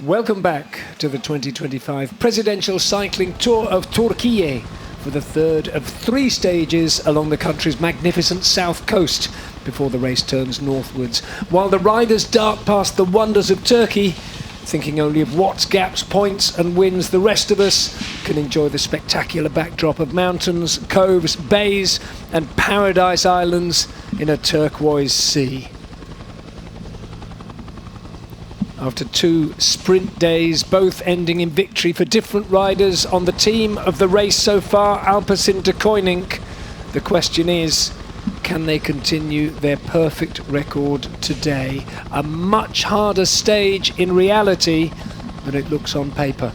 Welcome back to the 2025 Presidential Cycling Tour of Türkiye for the third of 3 stages along the country's magnificent south coast before the race turns northwards. While the riders dart past the wonders of Turkey, thinking only of watts, gaps, points and wins, the rest of us can enjoy the spectacular backdrop of mountains, coves, bays and paradise islands in a turquoise sea. After 2 sprint days, both ending in victory for different riders on the team of the race so far, Alpecin de Koning, the question is, can they continue their perfect record today? A much harder stage in reality than it looks on paper.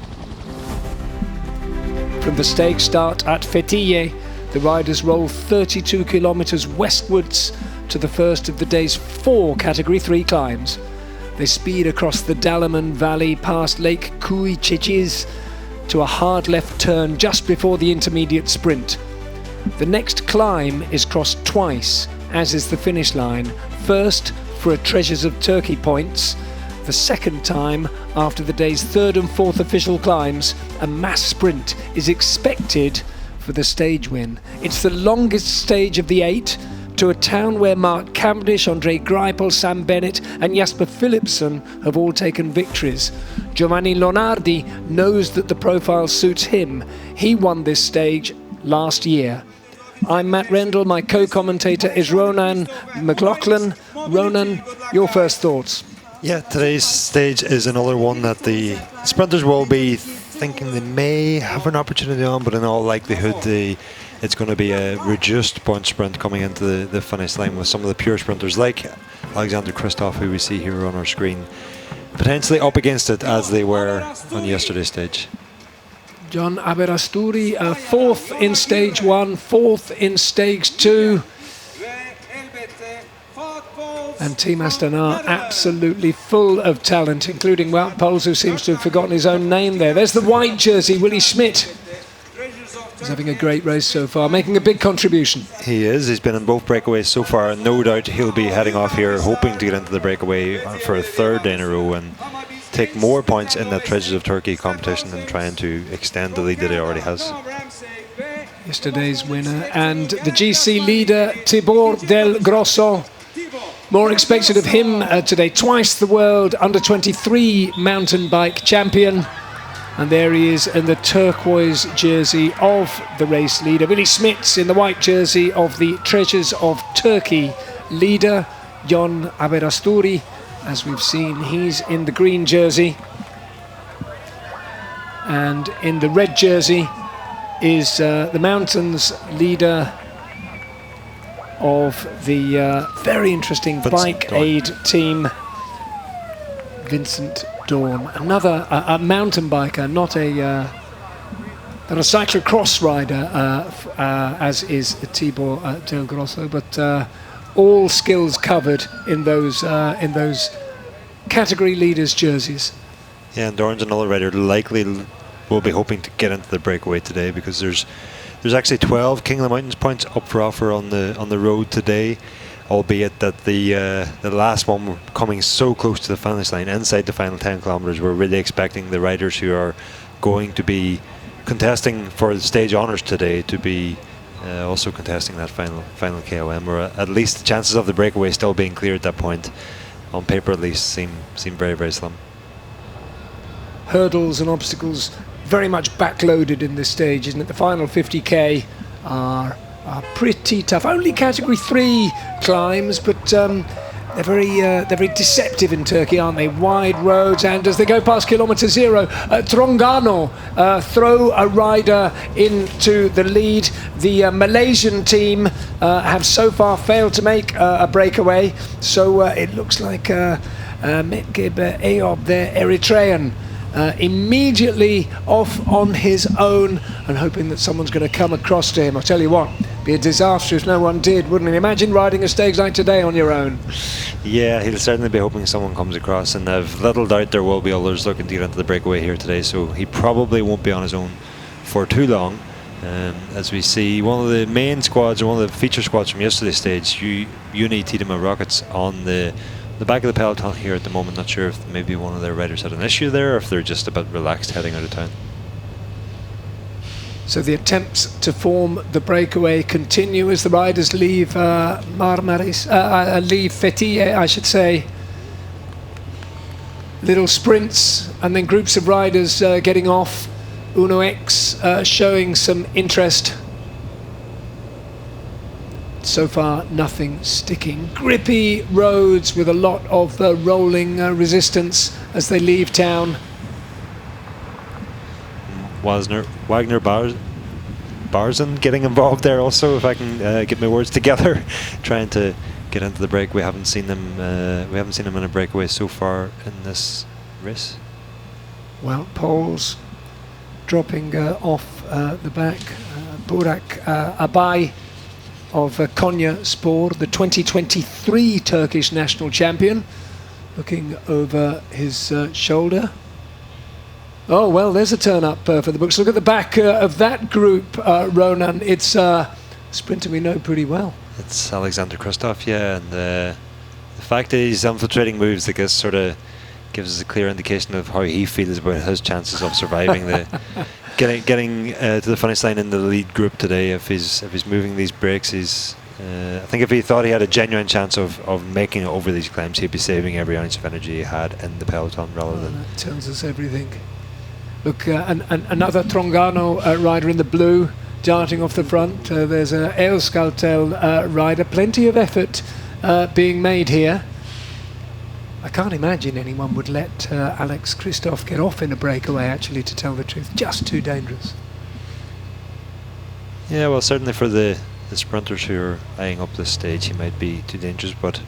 From the stage start at Fethiye, the riders roll 32 kilometers westwards to the first of the day's 4 Category 3 climbs. They speed across the Dalaman Valley past Lake Kuyuçeçiz to a hard left turn just before the intermediate sprint. The next climb is crossed twice, as is the finish line. First for a Treasures of Turkey points, the second time after the day's 3rd and 4th official climbs. A mass sprint is expected for the stage win. It's the longest stage of the 8, to a town where Mark Cavendish, Andre Greipel, Sam Bennett and Jasper Philipsen have all taken victories. Giovanni Lonardi knows that the profile suits him. He won this stage last year. I'm Matt Rendell, my co-commentator is Ronan McLaughlin. Ronan, your first thoughts? Yeah, today's stage is another one that the sprinters will be thinking they may have an opportunity on, but in all likelihood it's going to be a reduced point sprint coming into the finish line with some of the pure sprinters like Alexander Kristoff, who we see here on our screen, potentially up against it as they were on yesterday's stage. John Aberasturi, 4th in stage 1, 4th in stage 2. And Team Astana absolutely full of talent, including Wout Poels, who seems to have forgotten his own name there. There's the white jersey, Willy Schmidt. He's having a great race so far, making a big contribution. He is. He's been in both breakaways so far, and no doubt he'll be heading off here, hoping to get into the breakaway for a 3rd day in a row and take more points in that Treasures of Turkey competition and trying to extend the lead that he already has. Yesterday's winner and the GC leader, Tibor Del Grosso. More expected of him today. Twice the world under-23 mountain bike champion. And there he is in the turquoise jersey of the race leader. Willy Schmidt in the white jersey of the Treasures of Turkey leader, John Aberasturi. As we've seen, he's in the green jersey. And in the red jersey is the mountains leader of the very interesting Bike Aid team, Vincent Dawn. Another a mountain biker, not a cyclocross rider, as is Tibor Del Grosso, but all skills covered in those category leaders' jerseys. Yeah, and Dorn's another rider likely will be hoping to get into the breakaway today, because there's actually 12 King of the Mountains points up for offer on the road today, albeit that the last one were coming so close to the finish line, inside the final 10 kilometers. We're really expecting the riders who are going to be contesting for the stage honours today to be also contesting that final KOM, or at least the chances of the breakaway still being clear at that point, on paper at least, seem very, very slim. Hurdles and obstacles very much backloaded in this stage, isn't it? The final 50k are pretty tough. Only category 3 climbs, but they're very deceptive in Turkey, aren't they? Wide roads, and as they go past kilometre 0, Trongano throw a rider into the lead. The Malaysian team have so far failed to make a breakaway, so it looks like Metgeb Ayob, their Eritrean, immediately off on his own and hoping that someone's going to come across to him. I'll tell you what, it'd be a disaster if no one did, wouldn't it? Imagine riding a stage like today on your own. Yeah, he'll certainly be hoping someone comes across, and I've little doubt there will be others looking to get into the breakaway here today, so he probably won't be on his own for too long. As we see, one of the main squads, or one of the feature squads from yesterday's stage, Uni Tiedemann Rockets on the the back of the peloton here at the moment. Not sure if maybe one of their riders had an issue there, or if they're just a bit relaxed heading out of town. So the attempts to form the breakaway continue as the riders leave Marmaris, leave Fethiye, I should say. Little sprints and then groups of riders getting off. Uno X showing some interest. So far, nothing sticking. Grippy roads with a lot of rolling resistance as they leave town. Wagner Barzen getting involved there also, if I can get my words together, trying to get into the break. We haven't seen them. We haven't seen him in a breakaway so far in this race. Well, Poles dropping off the back. Burak Abay of Konya Spor, the 2023 Turkish national champion, looking over his shoulder. Oh, well, there's a turn up for the books. Look at the back of that group, Ronan. It's a sprinter we know pretty well. It's Alexander Krustov, yeah, and the fact that he's infiltrating moves, I guess, sort of gives us a clear indication of how he feels about his chances of surviving getting to the finish line in the lead group today. If he's moving these breaks, he's I think if he thought he had a genuine chance of making it over these climbs, he'd be saving every ounce of energy he had in the peloton rather than. That tells us everything. Look, another Trongano rider in the blue darting off the front. There's a Euskaltel rider. Plenty of effort being made here. I can't imagine anyone would let Alex Christoph get off in a breakaway, actually, to tell the truth. Just too dangerous. Yeah, well, certainly for the sprinters who are eyeing up this stage, he might be too dangerous, but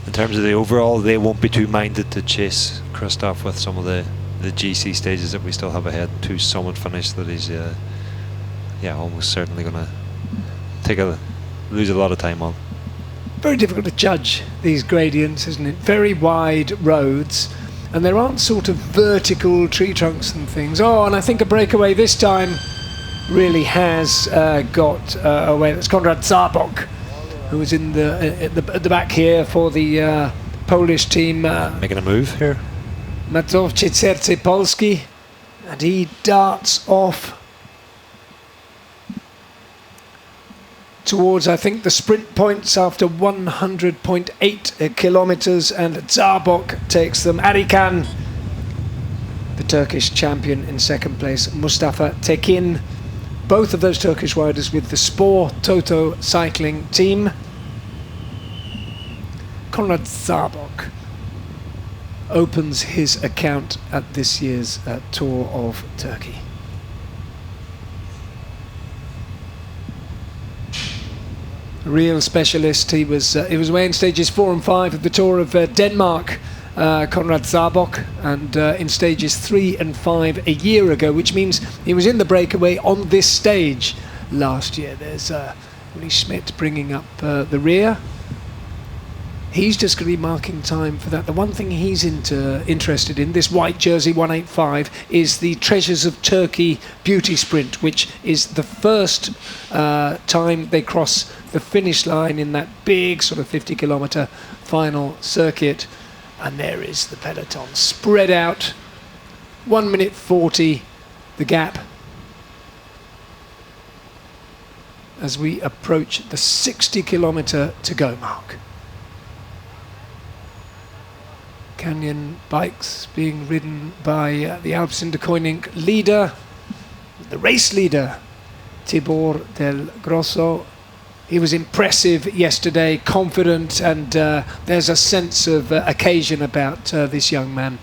in terms of the overall, they won't be too minded to chase Christoph with some of the GC stages that we still have ahead to summit finish that he's almost certainly going to lose a lot of time on. Very difficult to judge these gradients, isn't it? Very wide roads, and there aren't sort of vertical tree trunks and things. Oh, and I think a breakaway this time really has got away. That's Konrad Zabok, who was in at the back here for the Polish team. Making a move here. Mazowcze Serce Polski, and he darts off towards, I think, the sprint points after 100.8 kilometers, and Zabok takes them. Arikan, the Turkish champion, in second place. Mustafa Tekin, both of those Turkish riders with the Spor Toto cycling team. Konrad Zabok opens his account at this year's Tour of Turkey. A real specialist. He was away in stages 4 and 5 of the Tour of Denmark, Konrad Zabok, and in stages 3 and 5 a year ago, which means he was in the breakaway on this stage last year. There's Lee Schmidt bringing up the rear. He's just going to be marking time for that. The one thing he's interested in, this white jersey 185, is the Treasures of Turkey beauty sprint, which is the first time they cross the finish line in that big sort of 50-kilometer final circuit. And there is the peloton spread out. 1 minute 40, the gap, as we approach the 60-kilometer to go mark. Canyon bikes being ridden by the Alps in de Koning leader, the race leader, Tibor del Grosso. He was impressive yesterday, confident, and there's a sense of occasion about this young man.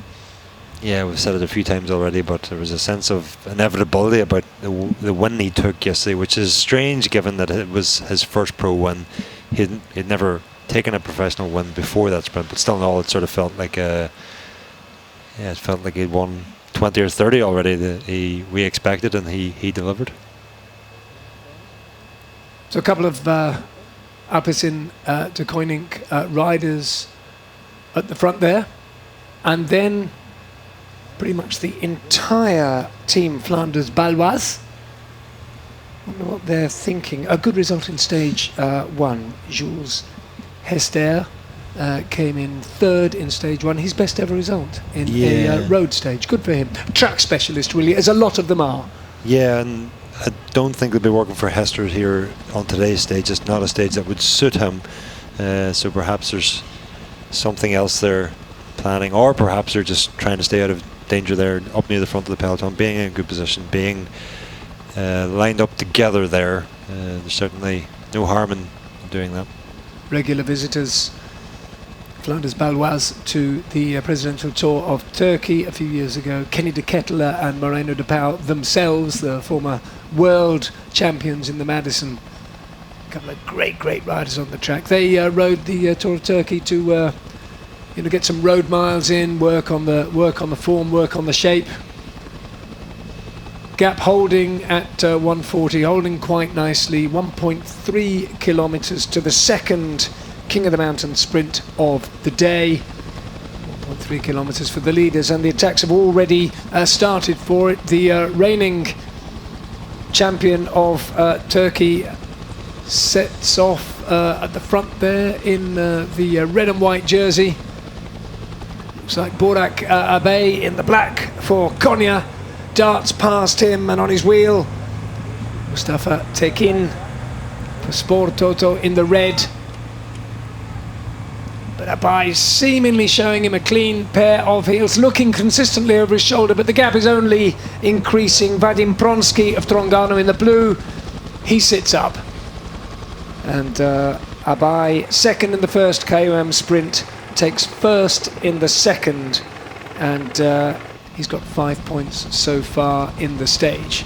Yeah, we've said it a few times already, but there was a sense of inevitability about the win he took yesterday, which is strange given that it was his first pro win. He'd never taken a professional win before that sprint, but still in all, it sort of felt like it felt like he'd won 20 or 30 already. We expected, and he delivered. So a couple of Alpecin de Koning riders at the front there, and then pretty much the entire team Flanders Baloise. I wonder what they're thinking. A good result in stage 1. Jules Hester came in third in stage one. His best ever result in a road stage. Good for him. Track specialist, really, as a lot of them are. Yeah, and I don't think they'll be working for Hester here on today's stage. It's not a stage that would suit him. So perhaps there's something else they're planning, or perhaps they're just trying to stay out of danger there, up near the front of the peloton, being in a good position, being lined up together there. There's certainly no harm in doing that. Regular visitors, Flanders Baloise, to the presidential tour of Turkey a few years ago. Kenny de Ketteler and Moreno de Pau themselves, the former world champions in the Madison. A couple of great riders on the track. They rode the Tour of Turkey to get some road miles in, work on the form, work on the shape. Gap holding at 140, holding quite nicely. 1.3 kilometers to the second King of the Mountain sprint of the day. 1.3 kilometers for the leaders, and the attacks have already started for it. The reigning champion of Turkey sets off at the front there in the red and white jersey. Looks like Burak Abe in the black for Konya. Darts past him, and on his wheel Mustafa Tekin for Sport Toto in the red. But Abai seemingly showing him a clean pair of heels, looking consistently over his shoulder, but the gap is only increasing. Vadim Pronsky of Trongano in the blue, he sits up. And Abai, second in the first KOM sprint, takes first in the second, and he's got 5 points so far in the stage.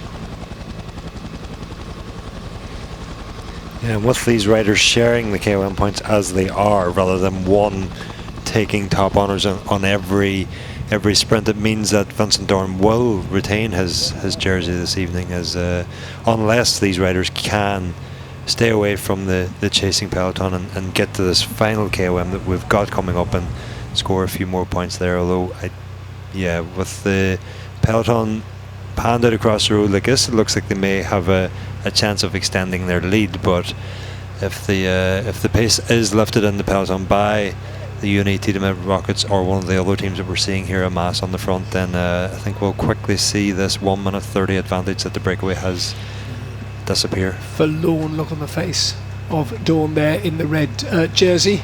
Yeah, and with these riders sharing the KOM points as they are, rather than one taking top honours on every sprint, it means that Vincent Dorn will retain his jersey this evening, as unless these riders can stay away from the chasing peloton and get to this final KOM that we've got coming up and score a few more points there. Although with the peloton panned out across the road like this, it looks like they may have a chance of extending their lead. But if the pace is lifted in the peloton by the Uni Tiedemann Rockets or one of the other teams that we're seeing here en masse on the front, then I think we'll quickly see this 1 minute 30 advantage that the Breakaway has disappear. Forlorn look on the face of Dawn there in the red jersey,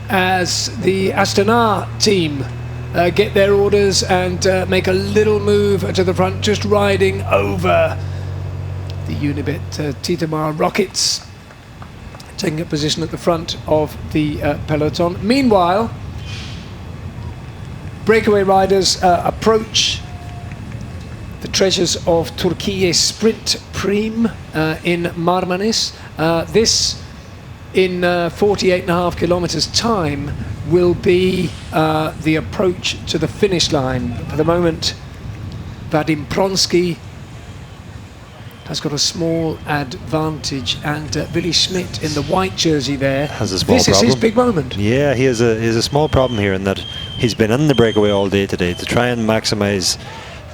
as the Astana team get their orders and make a little move to the front, just riding over the Unibet Tiedemann Rockets, taking a position at the front of the peloton. Meanwhile, Breakaway riders approach the treasures of Türkiye Sprint Prime in Marmaris. This, in 48.5 kilometers time, will be the approach to the finish line. For the moment, Vadim Pronsky has got a small advantage, and Willy Schmidt in the white jersey there has a small this problem. is his big moment. Yeah, he has a small problem here in that he's been in the Breakaway all day today to try and maximise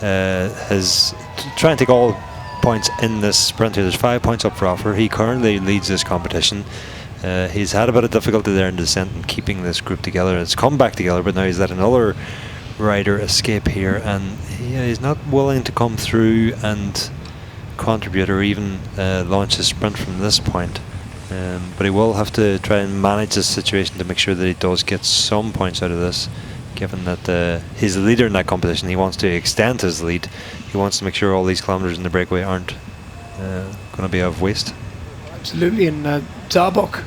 try and take all points in this sprint here. There's 5 points up for offer. He currently leads this competition. He's had a bit of difficulty there in descent and keeping this group together. It's come back together, but now he's let another rider escape here, and he's not willing to come through and contribute or even launch his sprint from this point. But he will have to try and manage this situation to make sure that he does get some points out of this, given that he's the leader in that competition. He wants to extend his lead. He wants to make sure all these kilometres in the Breakaway aren't going to be of waste. Absolutely, and Darbock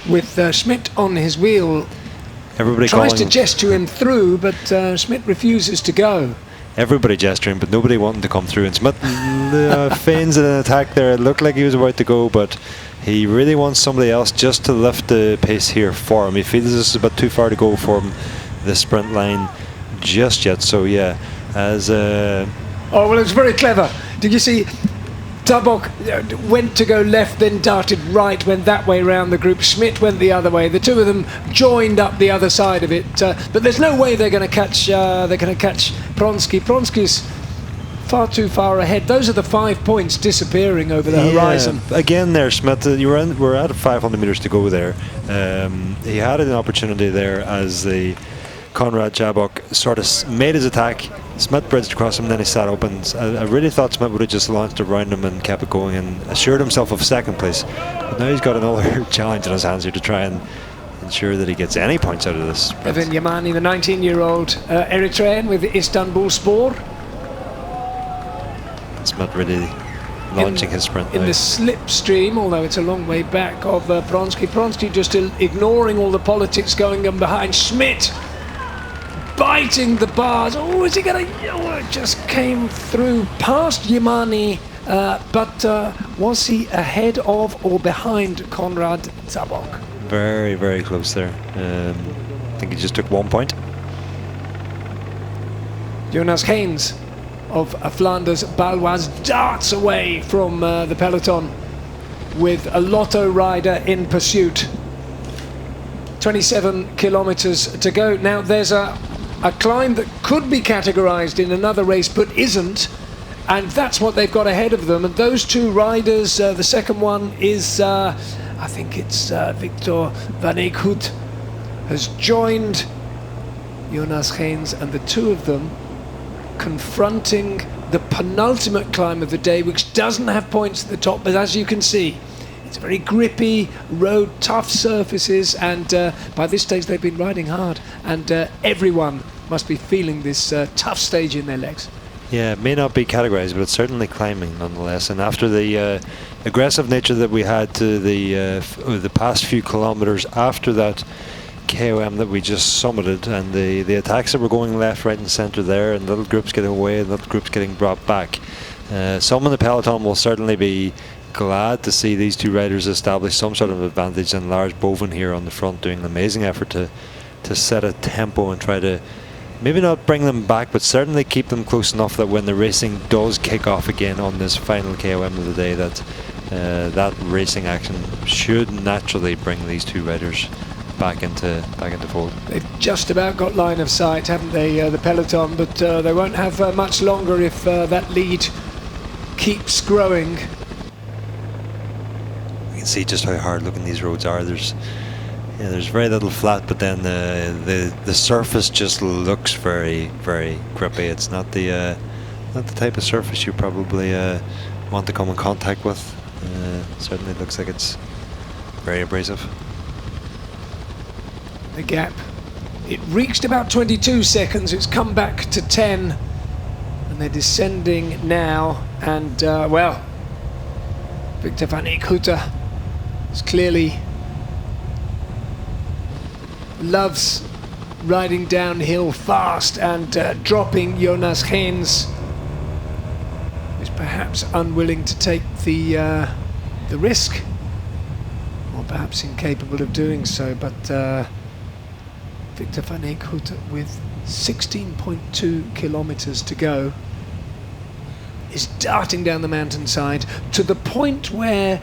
with Schmidt on his wheel. Everybody tries to gesture him through, but Schmidt refuses to go. Everybody gesturing, but nobody wanting to come through. And Schmidt feigns an attack there. It looked like he was about to go, but he really wants somebody else just to lift the pace here for him. He feels this is a bit too far to go for him, the sprint line, just yet. So yeah, as oh well, it's very clever. Did you see? Darbock went to go left, then darted right, went that way around the group. Schmidt went the other way. The two of them joined up the other side of it, but there's no way they're going to catch. They're going to catch Pronsky. Pronsky's far too far ahead. Those are the 5 points disappearing over the horizon. Again there, Smith, we're at 500 metres to go there. He had an opportunity there as the Konrad Jabok sort of made his attack. Smith bridged across him, then he sat up, and I really thought Smith would have just launched around him and kept it going and assured himself of second place. But now he's got another challenge in his hands here to try and ensure that he gets any points out of this sprint. Evan Yamani, the 19-year-old Eritrean with Istanbulspor. Smith really launching his sprint in now. the slipstream, although it's a long way back, of Pronsky. Pronsky just ignoring all the politics going on behind. Schmidt biting the bars. Oh, is he going to... Oh, it just came through past Yamani, but was he ahead of or behind Konrad Zabok? Very, very close there. I think he just took 1 point. Jonas Haynes of Flanders Baloise darts away from the peloton with a Lotto rider in pursuit. 27 kilometers to go. Now there's a climb that could be categorized in another race but isn't, and that's what they've got ahead of them. And those two riders, the second one is I think it's Victor van Eekhout, has joined Jonas Haynes, and the two of them confronting the penultimate climb of the day, which doesn't have points at the top, but as you can see, it's a very grippy road, tough surfaces, and by this stage they've been riding hard, and everyone must be feeling this tough stage in their legs. Yeah, it may not be categorized, but it's certainly climbing nonetheless. And after the aggressive nature that we had to the past few kilometers after that KOM that we just summited, and the attacks that were going left, right and centre there, and little groups getting away and little groups getting brought back, some in the peloton will certainly be glad to see these two riders establish some sort of advantage, and Lars Boven here on the front doing an amazing effort to set a tempo and try to maybe not bring them back, but certainly keep them close enough that when the racing does kick off again on this final KOM of the day, that that racing action should naturally bring these two riders back into fold. They've just about got line of sight, haven't they, the peloton, but they won't have much longer if that lead keeps growing. You can see just how hard looking these roads are. There's very little flat, but then the surface just looks very, very grippy. It's not the type of surface you probably want to come in contact with. Certainly looks like it's very abrasive. The gap, it reached about 22 seconds, it's come back to 10, and they're descending now, and well, Victor van Eekhout is clearly loves riding downhill fast, and dropping Jonas Haynes is perhaps unwilling to take the risk, or perhaps incapable of doing so, but Victor van Eekhout with 16.2 kilometers to go is darting down the mountainside to the point where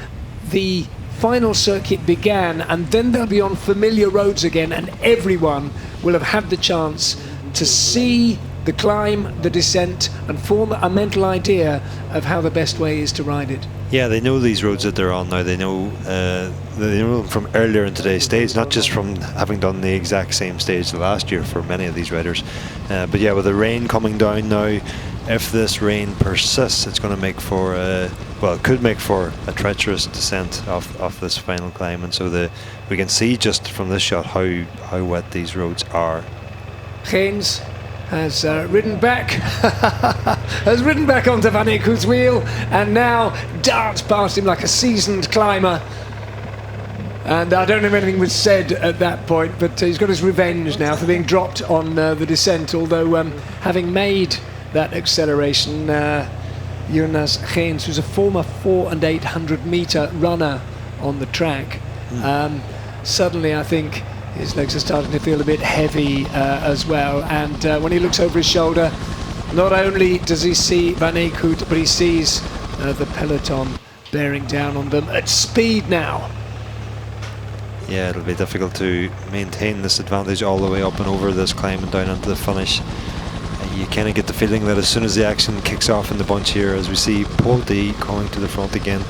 the final circuit began, and then they'll be on familiar roads again, and everyone will have had the chance to see the climb, the descent, and form a mental idea of how the best way is to ride it. Yeah, they know these roads that they're on now. They know them from earlier in today's stage, not just from having done the exact same stage last year for many of these riders. But yeah, with the rain coming down now, if this rain persists, it's going to make for well, it could make for a treacherous descent off this final climb. And so we can see just from this shot how wet these roads are. Haynes has ridden back onto Van Eekhout's wheel, and now darts past him like a seasoned climber. And I don't know if anything was said at that point, but he's got his revenge now for being dropped on the descent, although having made that acceleration, Jonas Haynes, who's a former 400 and 800 metre runner on the track, suddenly I think his legs are starting to feel a bit heavy as well, and when he looks over his shoulder, not only does he see Van Eekhout, but he sees the peloton bearing down on them at speed now. Yeah, it'll be difficult to maintain this advantage all the way up and over this climb and down into the finish. you kind of get the feeling that as soon as the action kicks off in the bunch here, as we see Podium coming to the front again,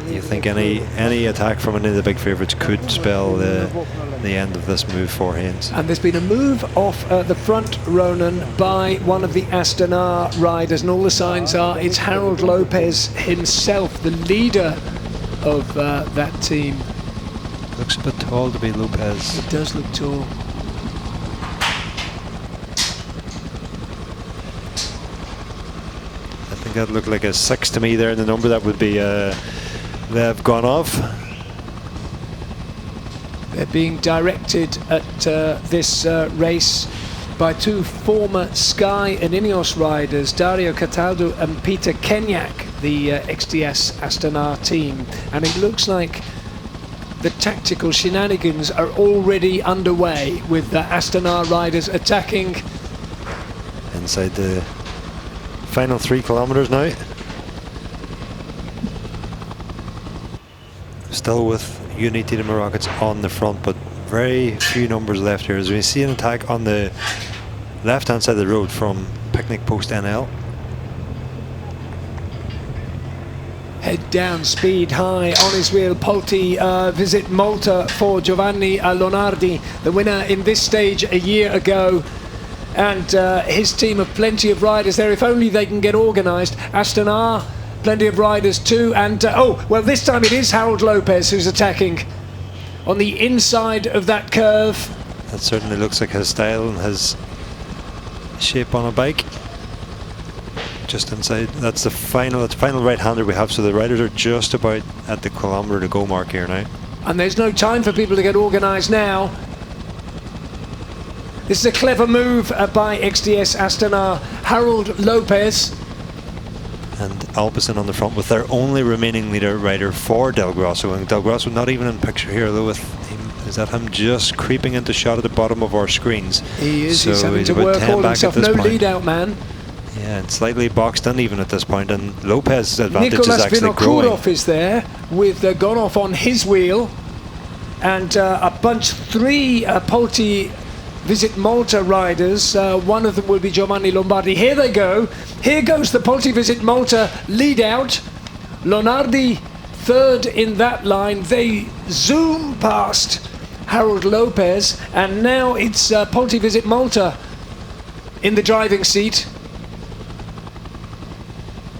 you think any attack from any of the big favourites could spell the end of this move for Haynes. And there's been a move off the front, Ronan, by one of the Astana riders, and all the signs are it's Harold Lopez himself, the leader of that team. Looks a bit tall to be Lopez. It does look tall. I think that looked like a 6 to me there, and the number that would be they've gone off. They're being directed at this race by two former Sky and Ineos riders, Dario Cataldo and Peter Kenyak, the XDS Astana team. And it looks like the tactical shenanigans are already underway, with the Astana riders attacking. Inside the final 3 kilometres now. Still with Unity de Rockets on the front, but very few numbers left here. As we see an attack on the left hand side of the road from Picnic Post NL. Head down, speed high, on his wheel, Polti visit Malta for Giovanni Lonardi, the winner in this stage a year ago. And his team have plenty of riders there, if only they can get organised. Astana, plenty of riders too, and oh, well, this time it is Harold Lopez who's attacking on the inside of that curve. That certainly looks like his style and his shape on a bike. Just inside, that's the final right-hander we have, so the riders are just about at the kilometre to go mark here now. And there's no time for people to get organised now. This is a clever move by XDS Astana. Harold Lopez. And Alpecin on the front with their only remaining leader rider for Del Grosso, and Del Grosso not even in picture here, though. With him, is that him just creeping into shot at the bottom of our screens? He is. So he's having to work all himself. No lead out man. Yeah, and slightly boxed in even at this point, and Lopez's advantage Nicolas is actually growing. Vinokourov is there with Gonov on his wheel, and a bunch 3 Polti Visit Malta riders. One of them will be Giovanni Lombardi. Here they go. Here goes the Polti Visit Malta lead out. Lonardi third in that line. They zoom past Harold Lopez, and now it's Polti Visit Malta in the driving seat.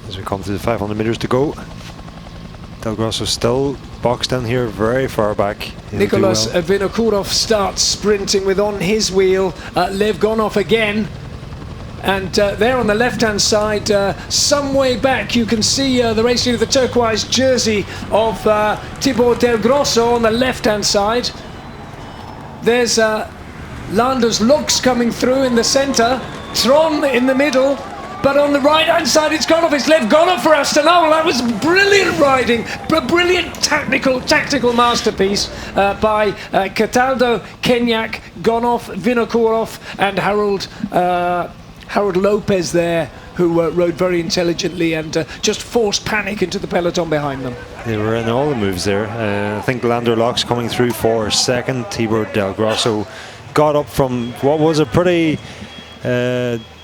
As we come to the 500 metres to go, Del Grosso still boxed in here very far back. Nicolas Vinokourov starts sprinting with on his wheel Lev Gonov again, and there on the left hand side, some way back, you can see the race leader, the turquoise jersey of Thibaut Del Grosso on the left hand side. There's Landers Lux coming through in the centre, Tron in the middle. But on the right-hand side, it's Gonov. It's Lev Gonov for Astana. Well, that was brilliant riding, a brilliant tactical masterpiece by Cataldo, Kenyak, Gonov, Vinokourov, and Harold Lopez there, who rode very intelligently and just forced panic into the peloton behind them. They were in all the moves there. I think Lander Locks coming through for second. Thibaut Del Grosso got up from what was a pretty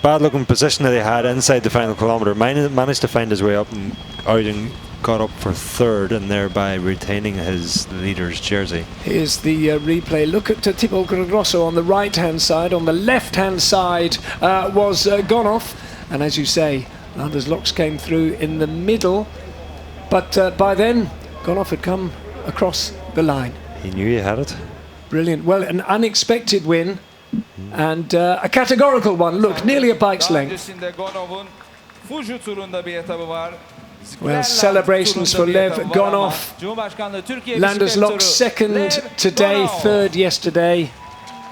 bad looking position that he had inside the final kilometre, managed to find his way up and out and got up for third, and thereby retaining his leader's jersey. Here's the replay. Look at Thibaut Del Grosso on the right hand side. On the left hand side was Gonov, and as you say, Landers Locks came through in the middle, but by then Gonov had come across the line. He knew he had it. Brilliant. Well, an unexpected win. And a categorical one. Look, nearly a bike's length. Well, celebrations for Lev Gonov. Landers Locks second today, third yesterday.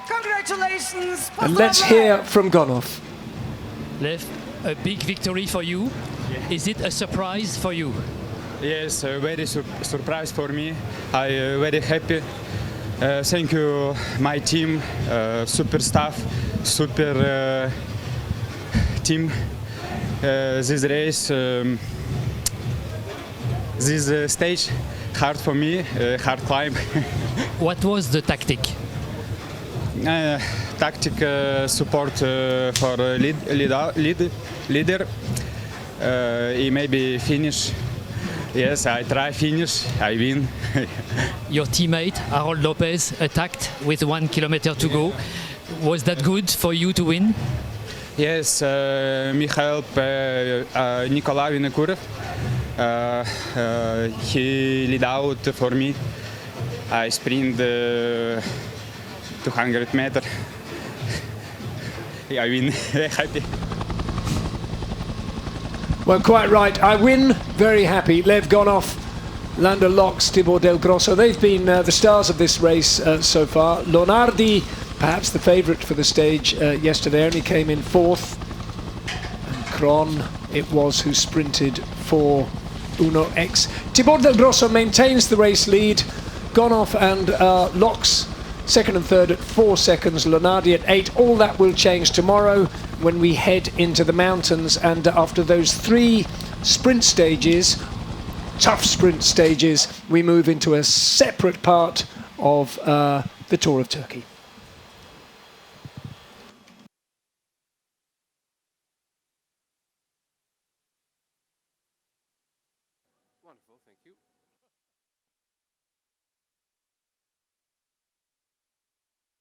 Congratulations! And let's hear from Gonov. Lev, a big victory for you. Is it a surprise for you? Yes, a very surprise for me. I very happy. Thank you, my team, super staff, super team. This race, this stage, hard for me, hard climb. What was the tactic? tactic support for leader. He maybe finish. Yes, I try finish. I win. Your teammate Harold Lopez attacked with 1 kilometer to go. Was that good for you to win? Yes, me help Nicolas Vinokourov. He lead out for me. I sprint 200 meters. I win. Happy. Well, quite right. I win, very happy. Lev Gonov, Lando Locks, Tibor Del Grosso. They've been the stars of this race so far. Lonardi, perhaps the favourite for the stage yesterday, only came in 4th. And Kron, it was who sprinted for Uno X. Tibor Del Grosso maintains the race lead. Gonov and Locks, 2nd and 3rd at 4 seconds. Lonardi at 8. All that will change tomorrow when we head into the mountains, and after those 3 sprint stages, tough sprint stages, we move into a separate part of the Tour of Turkey. Wonderful, thank you.